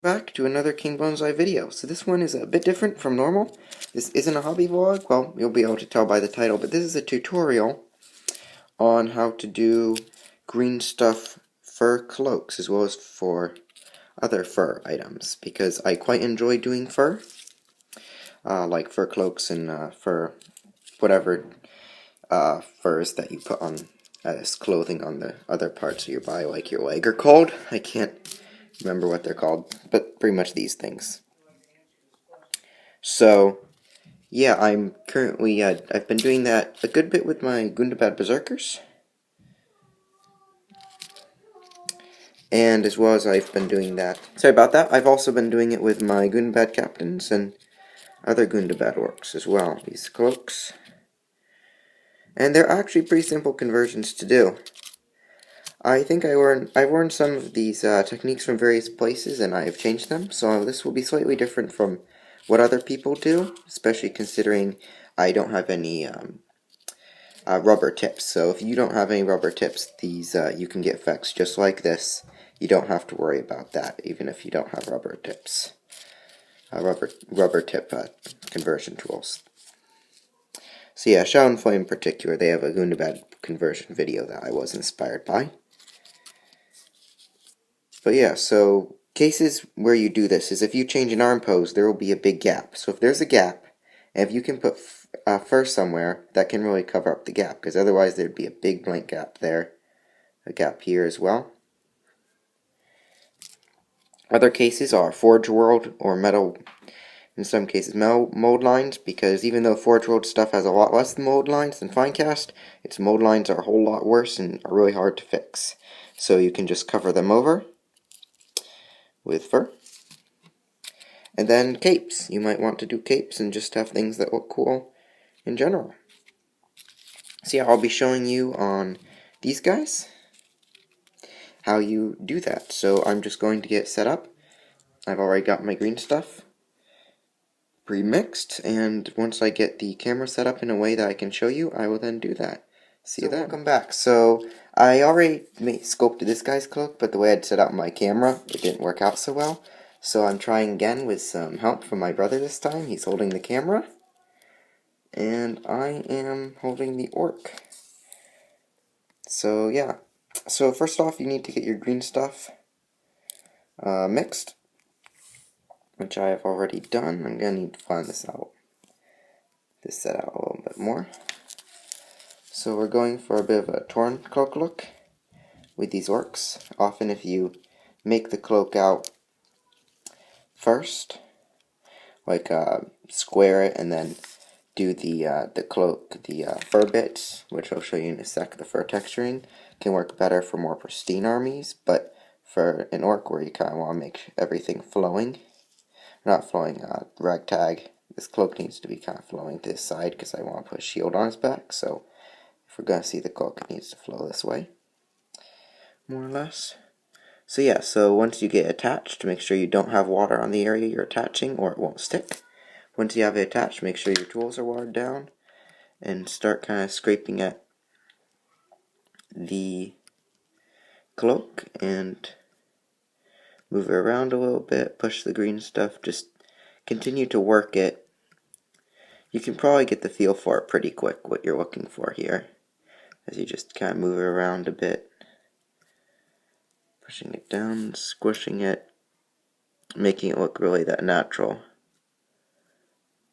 Back to another KingBonezai video. So this one is a bit different from normal. This isn't a hobby vlog, well, you'll be able to tell by the title, but this is a tutorial on how to do green stuff fur cloaks, as well as for other fur items, because I quite enjoy doing fur, like fur cloaks and fur, whatever furs that you put on as clothing on the other parts of your body, like your leg are called. I can't remember what they're called, but pretty much these things. So, yeah, I'm currently, I've been doing that a good bit with my Gundabad Berserkers. And as well as I've been doing that, sorry about that, I've also been doing it with my Gundabad Captains and other Gundabad Orcs as well, these Cloaks. And they're actually pretty simple conversions to do. I think I've learned some of these techniques from various places, and I've changed them, so this will be slightly different from what other people do, especially considering I don't have any rubber tips. So if you don't have any rubber tips, these you can get effects just like this. You don't have to worry about that, even if you don't have rubber tips. Rubber tip conversion tools. So yeah, Shadow and Flame in particular, they have a Gundabad conversion video that I was inspired by. But yeah, so cases where you do this is if you change an arm pose, there will be a big gap. So if there's a gap, and if you can put fur somewhere, that can really cover up the gap, because otherwise there'd be a big blank gap there, a gap here as well. Other cases are Forge World or metal, in some cases metal mold lines, because even though Forge World stuff has a lot less mold lines than Finecast, its mold lines are a whole lot worse and are really hard to fix. So you can just cover them over with fur. And then capes. You might want to do capes and just have things that look cool in general. So yeah, I'll be showing you on these guys how you do that. So I'm just going to get set up. I've already got my green stuff pre-mixed, and once I get the camera set up in a way that I can show you, I will then do that. See you then. Welcome back. So I already sculpted this guy's cloak, but the way I'd set up my camera, it didn't work out so well. So I'm trying again with some help from my brother this time. He's holding the camera, and I am holding the orc. So yeah. So first off, you need to get your green stuff mixed, which I have already done. I'm gonna need to find this out. This set out a little bit more. So we're going for a bit of a torn cloak look with these orcs. Often if you make the cloak out first, like square it and then do the cloak, the fur bits, which I'll show you in a sec, the fur texturing, can work better for more pristine armies, but for an orc where you kind of want to make everything flowing, not flowing, ragtag, this cloak needs to be kind of flowing to this side because I want to put a shield on his back, so if we're going to see the cloak, it needs to flow this way, more or less. So yeah, so once you get attached, make sure you don't have water on the area you're attaching or it won't stick. Once you have it attached, make sure your tools are watered down and start kind of scraping at the cloak and move it around a little bit, push the green stuff, just continue to work it. You can probably get the feel for it pretty quick, what you're looking for here, as you just kind of move it around a bit, pushing it down, squishing it, making it look really that natural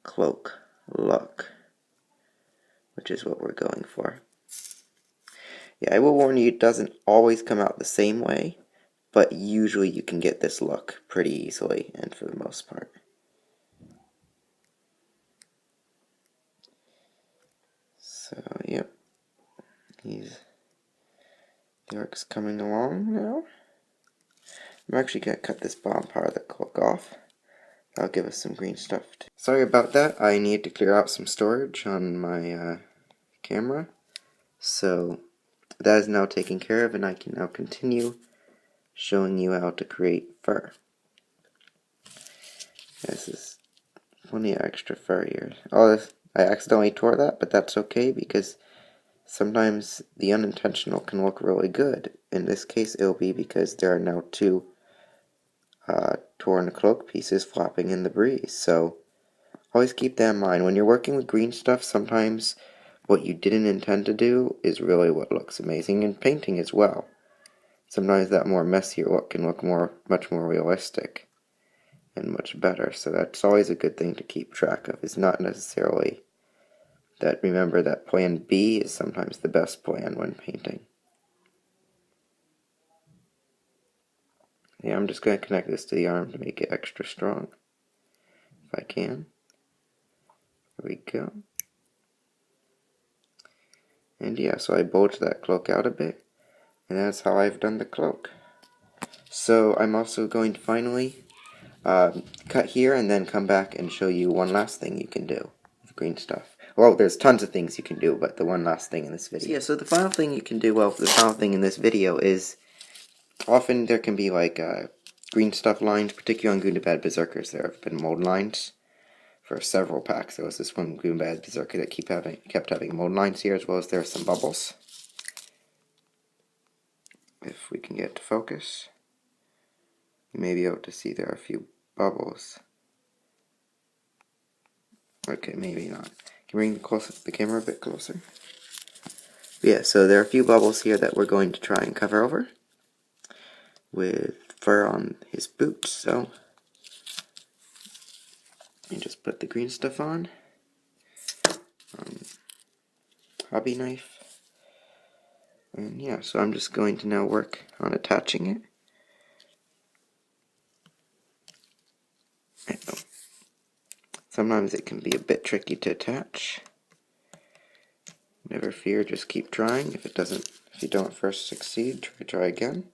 cloak look, which is what we're going for. Yeah, I will warn you, it doesn't always come out the same way, but usually you can get this look pretty easily, and for the most part. So, yep, the orc's coming along now. I'm actually going to cut this bottom part of the cloak off. That'll give us some green stuff too. Sorry about that, I need to clear out some storage on my camera, so that is now taken care of, and I can now continue showing you how to create fur. This is plenty of extra fur here. Oh, I accidentally tore that, but that's okay because sometimes the unintentional can look really good. In this case, it'll be because there are now two torn cloak pieces flapping in the breeze. So always keep that in mind. When you're working with green stuff, sometimes what you didn't intend to do is really what looks amazing in painting as well. Sometimes that more messier look can look much more realistic and much better. So that's always a good thing to keep track of. It's not necessarily that, remember that plan B is sometimes the best plan when painting. Yeah, I'm just going to connect this to the arm to make it extra strong, if I can. There we go. And yeah, so I bulged that cloak out a bit, and that's how I've done the cloak. So I'm also going to finally cut here and then come back and show you one last thing you can do with green stuff. Well, there's tons of things you can do, but the one last thing in this video. So the final thing you can do, the final thing in this video is, often there can be like green stuff lines, particularly on Gundabad Berserkers. There have been mold lines for several packs. There was this one Gundabad Berserker that kept having mold lines here, as well as there are some bubbles. If we can get to focus, you may be able to see there are a few bubbles. Okay, maybe not. Can you bring the camera a bit closer? Yeah, so there are a few bubbles here that we're going to try and cover over with fur on his boots. So you just put the green stuff on. Hobby knife. And yeah, so I'm just going to now work on attaching it. I know. Sometimes it can be a bit tricky to attach. Never fear, just keep trying. If you don't first succeed, try again.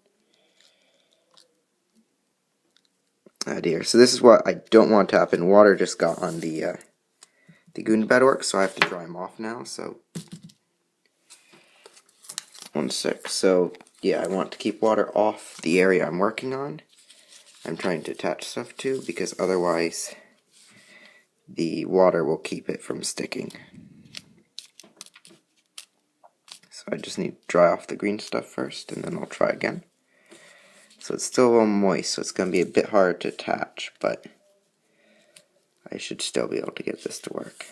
Ah dear, so this is what I don't want to happen. Water just got on the Gundabad orcs, so I have to dry them off now, so 1 sec. So yeah, I want to keep water off the area I'm working on. I'm trying to attach stuff to, because otherwise the water will keep it from sticking. So I just need to dry off the green stuff first, and then I'll try again. So it's still a little moist, so it's going to be a bit hard to attach, but I should still be able to get this to work.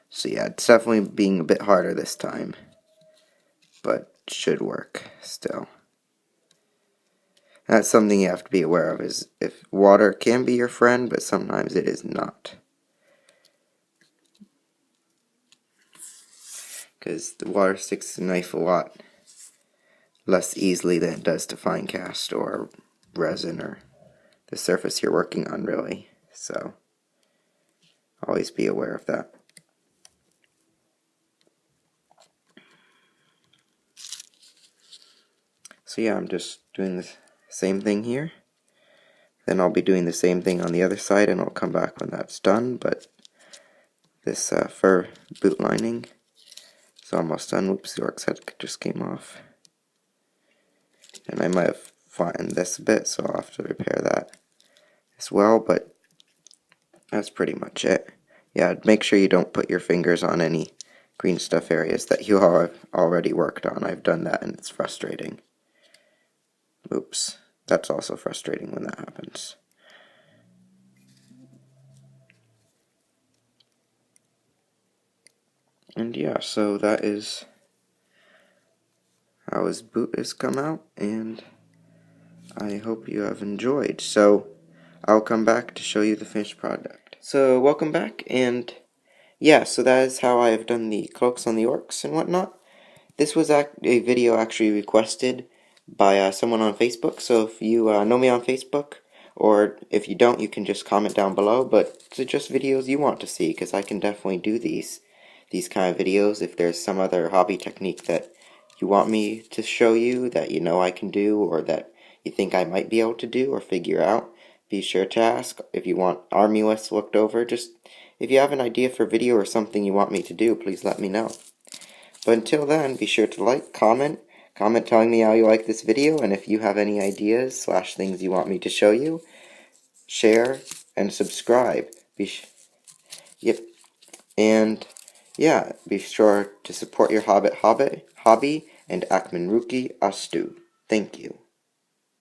So yeah, it's definitely being a bit harder this time, but should work still. That's something you have to be aware of, is if water can be your friend, but sometimes it is not. Because the water sticks to the knife a lot less easily than it does to fine cast or resin or the surface you're working on, really. So always be aware of that. So yeah, I'm just doing the same thing here. Then I'll be doing the same thing on the other side, and I'll come back when that's done. But this fur boot lining is almost done. Whoops, the orc's head just came off. And I might have flattened this a bit, so I'll have to repair that as well, but that's pretty much it. Yeah, make sure you don't put your fingers on any green stuff areas that you have already worked on. I've done that, and it's frustrating. Oops, that's also frustrating when that happens. And yeah, so that is how his boot has come out, and I hope you have enjoyed. So I'll come back to show you the finished product. So welcome back, and yeah, so that is how I have done the cloaks on the orcs and whatnot. This was a video actually requested by someone on Facebook, so if you know me on Facebook, or if you don't, you can just comment down below, but suggest videos you want to see, because I can definitely do these kind of videos. If there's some other hobby technique that you want me to show you, that you know I can do, or that you think I might be able to do or figure out, be sure to ask. If you want army lists looked over, just if you have an idea for a video or something you want me to do, please let me know. But until then, be sure to like, comment telling me how you like this video, and if you have any ideas / things you want me to show you, share and subscribe. Yep. And yeah, be sure to support your hobby, and Akmenruki Astu. Thank you.